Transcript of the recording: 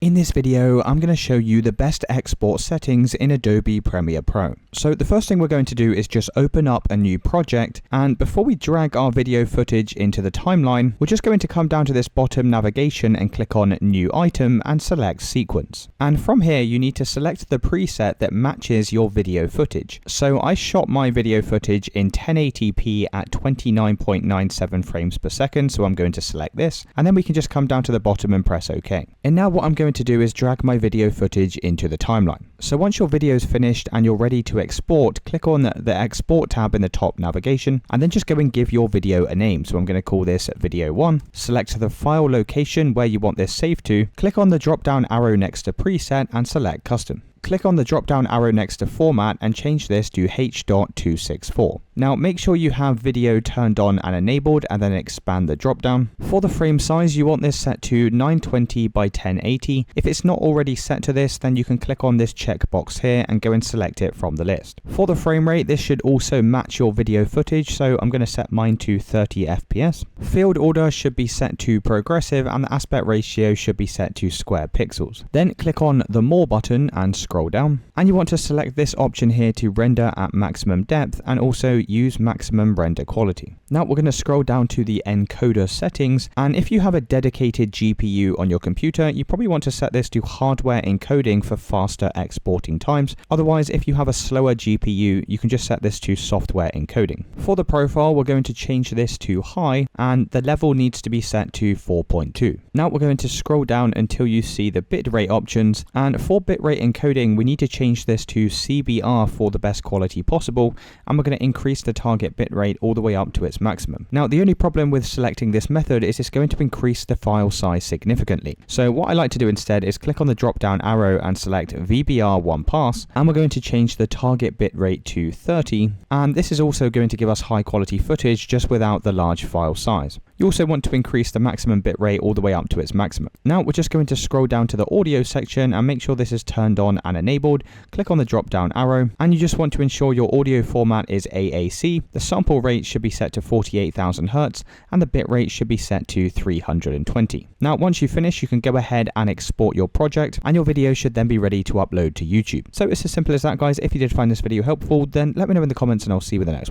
In this video, I'm going to show you the best export settings in Adobe Premiere Pro. So the first thing we're going to do is just open up a new project, and before we drag our video footage into the timeline, we're just going to come down to this bottom navigation and click on New Item and select Sequence. And from here, you need to select the preset that matches your video footage. So I shot my video footage in 1080p at 29.97 frames per second, so I'm going to select this, and then we can just come down to the bottom and press OK. And now what I'm going to do is drag my video footage into the timeline. So once your video is finished and you're ready to export, click on the Export tab in the top navigation, and then just go and give your video a name. So I'm going to call this Video 1. Select the file location where you want this saved to, click on the drop down arrow next to Preset and select Custom. Click on the drop down arrow next to Format and change this to H.264. Now make sure you have video turned on and enabled, and then expand the drop down. For the frame size, you want this set to 920 by 1080. If it's not already set to this, then you can click on this checkbox here and go and select it from the list. For the frame rate, this should also match your video footage, so I'm going to set mine to 30 FPS. Field order should be set to progressive, and the aspect ratio should be set to square pixels. Then click on the More button and scroll down, and you want to select this option here to render at maximum depth and also use maximum render quality. Now we're going to scroll down to the encoder settings, and if you have a dedicated GPU on your computer, you probably want to set this to hardware encoding for faster exporting times. Otherwise, if you have a slower GPU, you can just set this to software encoding. For the profile, we're going to change this to high, and the level needs to be set to 4.2. Now we're going to scroll down until you see the bitrate options, and for bitrate encoding, we need to change this to CBR for the best quality possible, and we're going to increase the target bitrate all the way up to its maximum. Now the only problem with selecting this method is it's going to increase the file size significantly. So what I like to do instead is click on the drop down arrow and select VBR 1 pass, and we're going to change the target bitrate to 30, and this is also going to give us high quality footage just without the large file size. You also want to increase the maximum bitrate all the way up to its maximum. Now we're just going to scroll down to the audio section and make sure this is turned on and enabled. Click on the drop down arrow, and you just want to ensure your audio format is AAC. The sample rate should be set to 48,000 Hz, and the bitrate should be set to 320. Now once you finish, you can go ahead and export your project, and your video should then be ready to upload to YouTube. So it's as simple as that, guys. If you did find this video helpful, then let me know in the comments and I'll see you in the next one.